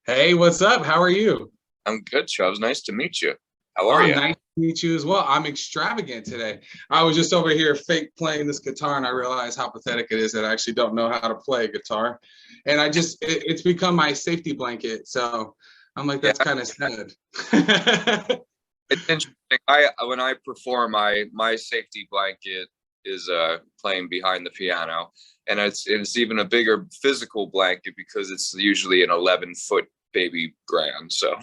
Hey, what's up? How are you? I'm good, Chubbs. Nice to meet you. How are Oh, you? nice to meet you as well. I'm extravagant today. I was just over here fake playing this guitar, and I realized how pathetic it is that I actually don't know how to play guitar. And it's become my safety blanket. So I'm like, Yeah, that's kind of sad. it's interesting. I when I perform, my safety blanket is playing behind the piano, and it's even a bigger physical blanket because it's usually an 11-foot baby grand. So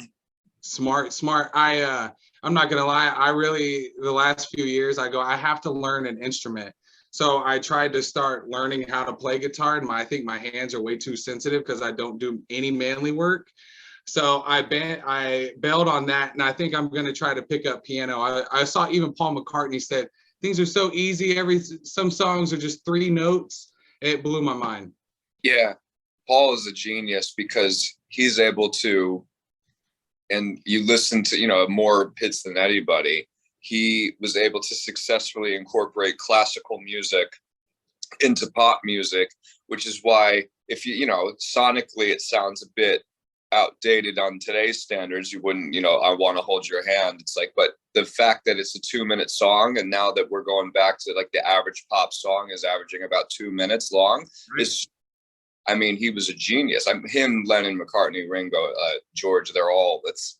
Smart, smart. I'm not gonna lie, I really the last few years I have to learn an instrument. So I tried to start learning how to play guitar, and I think my hands are way too sensitive because I don't do any manly work. So I bailed on that, and I think I'm gonna try to pick up piano. I saw even Paul McCartney said things are so easy. Some songs are just three notes. It blew my mind. yeah, Paul is a genius because he's able to, and you listen to more hits than anybody. He was able to successfully incorporate classical music into pop music, which is why if sonically it sounds a bit outdated on today's standards, you wouldn't, I want to hold your hand. It's like, but the fact that it's a 2-minute song, and now that we're going back to like the average pop song is averaging about 2 minutes long, Right. is I mean, he was a genius. I'm him, Lennon, McCartney, Ringo, George. They're all. It's.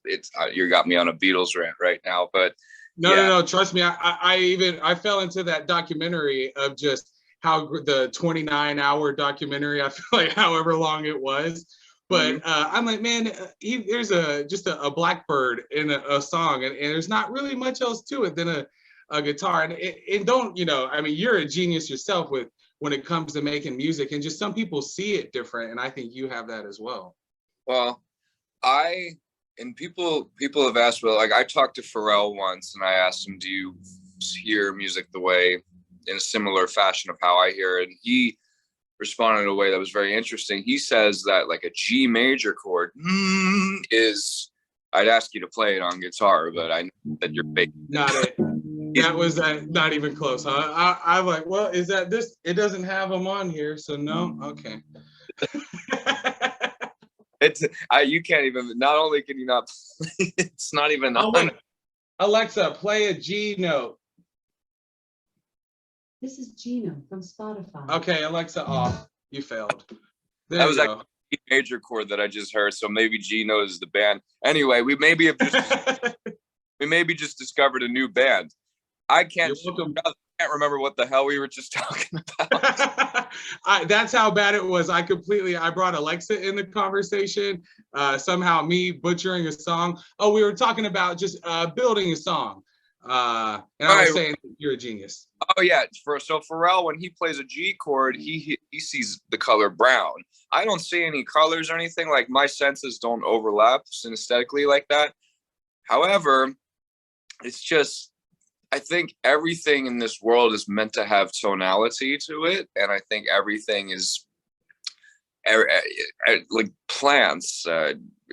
You got me on a Beatles rant right now, but No, no, yeah, no. Trust me. I fell into that documentary of just how the 29-hour documentary. I feel like however long it was, but mhm. I'm like, man, there's a blackbird in a song, and there's not really much else to it than a guitar. And it don't, I mean, you're a genius yourself with when it comes to making music, and just some people see it different, and I think you have that as well. Well, I and people have asked, well, like I talked to Pharrell once, and I asked him, "Do you hear music the way in a similar fashion of how I hear it?" And he responded in a way that was very interesting. He says that like a G major chord is. I'd ask you to play it on guitar, but I know that you're fake. Not it. That was not even close. I'm like, well, is that this? It doesn't have them on here, so no. Okay. It's you can't even. Not only can you not, it's not even Oh on. wait, Alexa, play a G note. This is Gina from Spotify. Okay, Alexa, off. You failed. That There you was go. actually a major chord that I just heard. So maybe G knows the band. Anyway, we maybe have just we maybe just discovered a new band. I You're can't welcome. I can't remember what the hell we were just talking about. That's how bad it was. I brought Alexa in the conversation. Somehow me butchering a song. Oh, we were talking about just building a song. And I was Right. saying you're a genius. Oh yeah. So Pharrell, when he plays a G chord, he sees the color brown. I don't see any colors or anything. Like my senses don't overlap synesthetically like that. However, it's just I think everything in this world is meant to have tonality to it, and I think everything is like plants,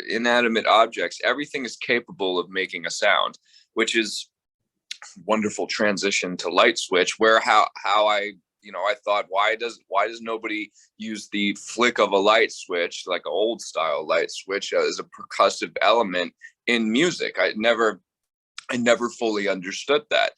inanimate objects. Everything is capable of making a sound, which is wonderful transition to Light Switch, where how I I thought why does nobody use the flick of a light switch like an old style light switch as a percussive element in music. I never fully understood that.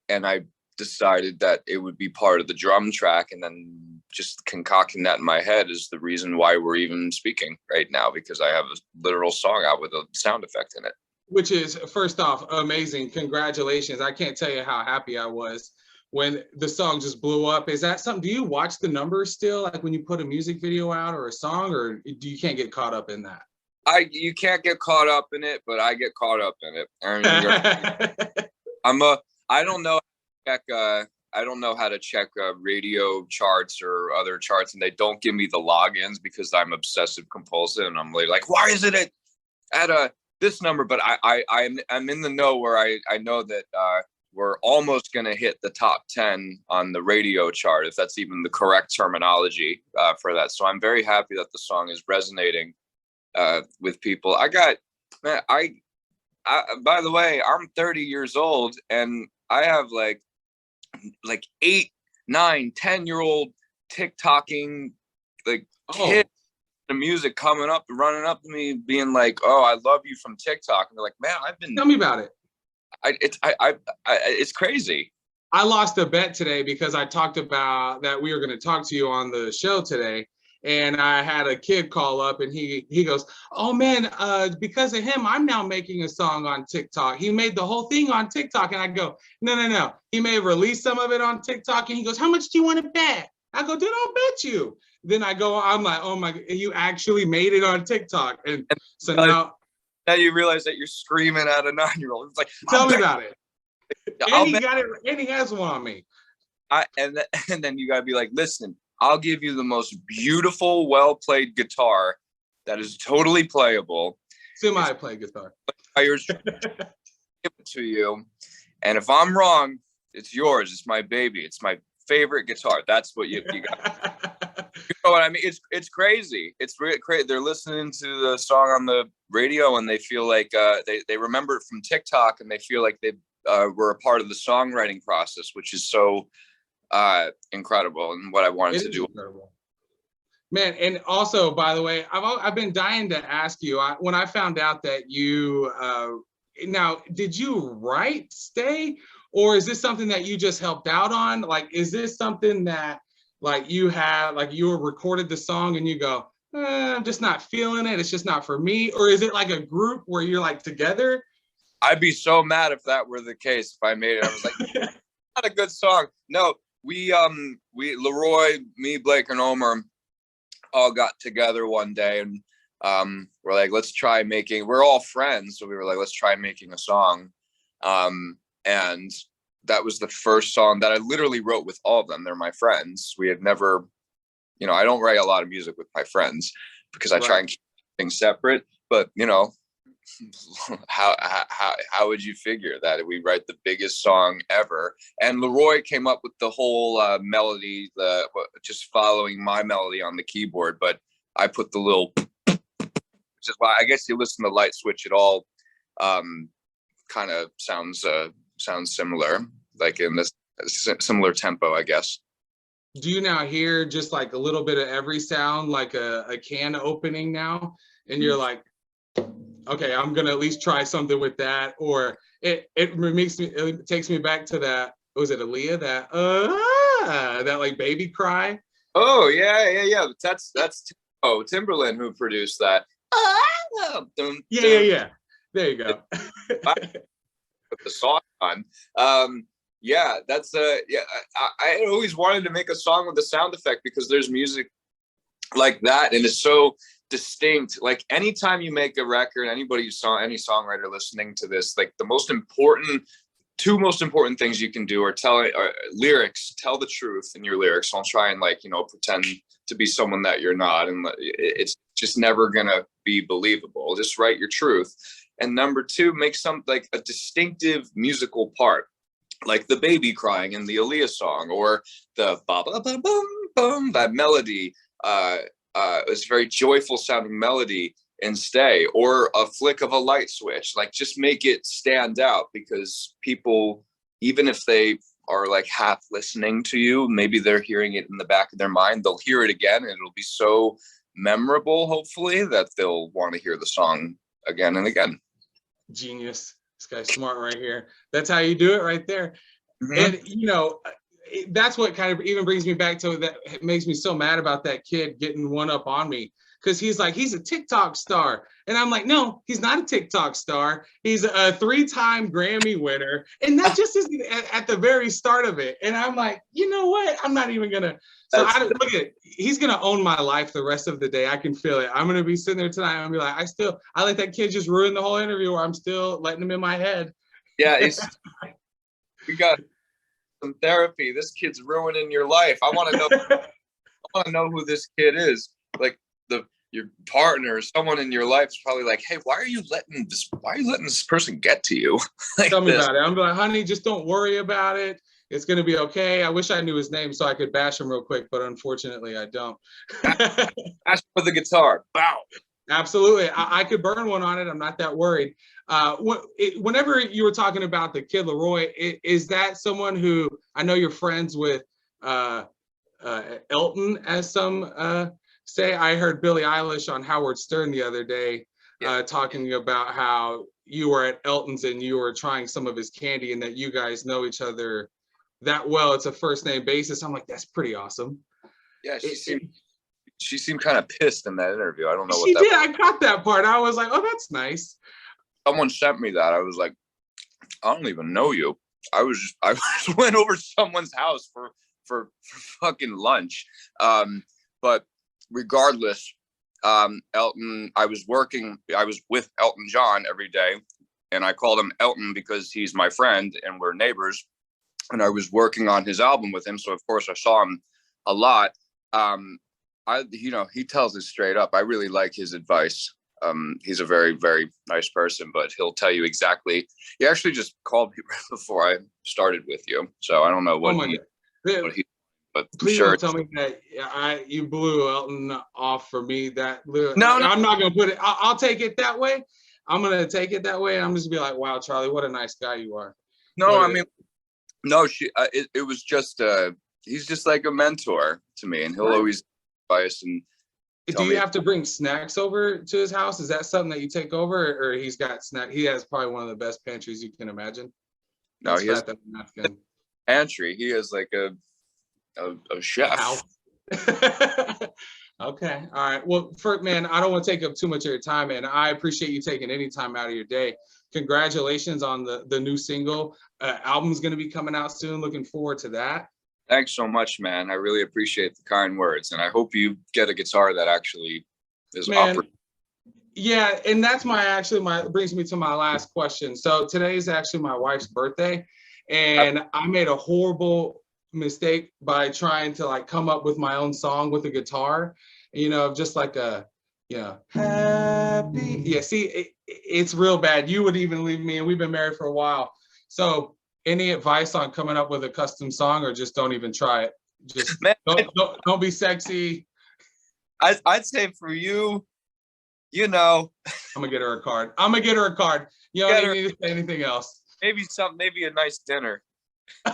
And I decided that it would be part of the drum track. And then just concocting that in my head is the reason why we're even speaking right now, because I have a literal song out with a sound effect in it. Which is first off amazing. Congratulations. I can't tell you how happy I was when the song just blew up. Is that something? Do you watch the numbers still, like when you put a music video out or a song, or do you can't get caught up in that? You can't get caught up in it, but I get caught up in it. I mean, I'm a I don't know check I don't know how to check radio charts or other charts, and they don't give me the logins because I'm obsessive compulsive, and I'm like, why is it at a this number? But I'm in the know where I know that we're almost going to hit the top 10 on the radio chart, if that's even the correct terminology for that. So I'm very happy that the song is resonating with people. Man, by the way, I'm 30 years old, and I have like 8, 9, 10-year-old TikToking like Oh, kids the music coming up and running up to me, being like, "Oh, I love you from TikTok," and they're like, "Man, I've been." Tell me about it. It's crazy. I lost a bet today because I talked about that we were going to talk to you on the show today. And I had a kid call up and he goes, "Oh man, because of him, I'm now making a song on TikTok. He made the whole thing on TikTok." And I go, no. He may have released some of it on TikTok. And he goes, "How much do you want to bet?" I go, "Dude, I'll bet you." Then I'm like, "Oh my, you actually made it on TikTok." And so now you realize that you're screaming at a 9-year-old. It's like, tell me about it. And he got it, and he has one on me. And then you gotta be like, "Listen, I'll give you the most beautiful, well-played guitar that is totally playable. Semi-play guitar. Give it to you. And if I'm wrong, it's yours. It's my baby. It's my favorite guitar." That's what you got. You know what I mean? It's crazy. It's really crazy. They're listening to the song on the radio and they feel like they remember it from TikTok and they feel like they were a part of the songwriting process, which is so incredible, and what I wanted to do. Incredible. Man, and also, by the way, I've been dying to ask you, when I found out that you now, did you write Stay, or is this something that you just helped out on? Like, is this something that like you recorded the song and you go, I'm just not feeling it, it's just not for me? Or is it like a group where you're like together? I'd be so mad if that were the case. If I made it, I was like, not a good song. No, we Leroy, me, Blake, and Omer all got together one day and we're like, let's try making, we're all friends, so we were like, let's try making a song. And that was the first song that I literally wrote with all of them. They're my friends. We had never, I don't write a lot of music with my friends because I try and keep things separate, but how would you figure that we write the biggest song ever? And Leroy came up with the whole melody, just following my melody on the keyboard, but I put the little, which is why I guess you listen to Light Switch, it all kind of sounds similar, like in this similar tempo, I guess. Do you now hear just like a little bit of every sound, like a can opening now, and you're like, okay, I'm gonna at least try something with that? Or it takes me back to that, was it Aaliyah, that like baby cry? Oh yeah. That's Timberland who produced that. Yeah. There you go. Put the song on. Yeah, that's I always wanted to make a song with a sound effect because there's music like that and it's so distinct. Like anytime you make a record, any songwriter listening to this, like the two most important things you can do are tell the truth in your lyrics. Don't try and pretend to be someone that you're not, and it's just never gonna be believable. Just write your truth. And number two, make some like a distinctive musical part, like the baby crying in the Aaliyah song, or the ba ba ba bum bum, that melody. It's a very joyful sounding melody in Stay, or a flick of a light switch. Like just make it stand out, because people, even if they are like half listening to you, maybe they're hearing it in the back of their mind, they'll hear it again and it'll be so memorable, hopefully, that they'll want to hear the song again and again. Genius. This guy's smart right here. That's how you do it right there. Mm-hmm. And that's what kind of even brings me back to that. It makes me so mad about that kid getting one up on me, because he's like, he's a TikTok star. And I'm like, no, he's not a TikTok star. He's a 3-time Grammy winner. And that just isn't at the very start of it. And I'm like, you know what? I'm not even gonna. So look at it. He's gonna own my life the rest of the day. I can feel it. I'm gonna be sitting there tonight. I'm gonna be like, I let that kid just ruin the whole interview, or I'm still letting him in my head. Yeah, we got some therapy. This kid's ruining your life. I want to know who this kid is. Like your partner, someone in your life is probably like, hey, why are you letting this person get to you? Like, tell me about it. I'm like, honey, just don't worry about it. It's going to be okay. I wish I knew his name so I could bash him real quick, but unfortunately I don't. Bash with the guitar. Bow. Absolutely. I could burn one on it. I'm not that worried. Whenever you were talking about the kid Leroy, is that someone who, I know you're friends with Elton, as some say I heard Billie Eilish on Howard Stern the other day talking about how you were at Elton's and you were trying some of his candy and that you guys know each other that well. It's a first name basis. I'm like, that's pretty awesome. Yeah, she seemed kind of pissed in that interview. I don't know what she that did. was. I caught that part. I was like, oh, that's nice. Someone sent me that. I was like, I don't even know you. I just went over to someone's house for fucking lunch. But regardless, Elton, I was with Elton John every day, and I called him Elton because he's my friend and we're neighbors. And I was working on his album with him, so of course I saw him a lot. He tells it straight up. I really like his advice. He's a very, very nice person, but he'll tell you exactly. He actually just called me right before I started with you, so I don't know what but please sure. don't tell me that you blew Elton off for me. No, I'm not gonna put it. I'll take it that way. I'm gonna take it that way, and I'm just gonna be like, wow, Charlie, what a nice guy you are. No, I mean, no. It was just. He's just like a mentor to me, and he'll always advise and. Do you have to bring snacks over to his house? Is that something that you take over, or he's got snack? He has probably one of the best pantries you can imagine. No, he has pantry. He has like a chef. Okay, all right. Well, man, I don't want to take up too much of your time, and I appreciate you taking any time out of your day. Congratulations on the new single. Album's going to be coming out soon. Looking forward to that. Thanks so much, man. I really appreciate the kind words, and I hope you get a guitar that actually is operating. Yeah, and that's brings me to my last question. So today is actually my wife's birthday, and I made a horrible mistake by trying to like come up with my own song with a guitar, just like happy. Yeah, see, it's real bad. You would even leave me, and we've been married for a while. So any advice on coming up with a custom song, or just don't even try it? Just don't be sexy. I'd say for you, I'm gonna get her a card. You don't even need to say anything else. Maybe a nice dinner. All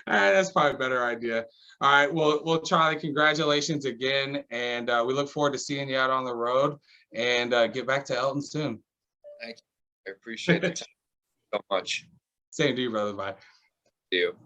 right, that's probably a better idea. All right, well, Charlie, congratulations again, and we look forward to seeing you out on the road, and get back to Elton soon. Thank you. I appreciate it so much. Same to you, brother. Bye. See you.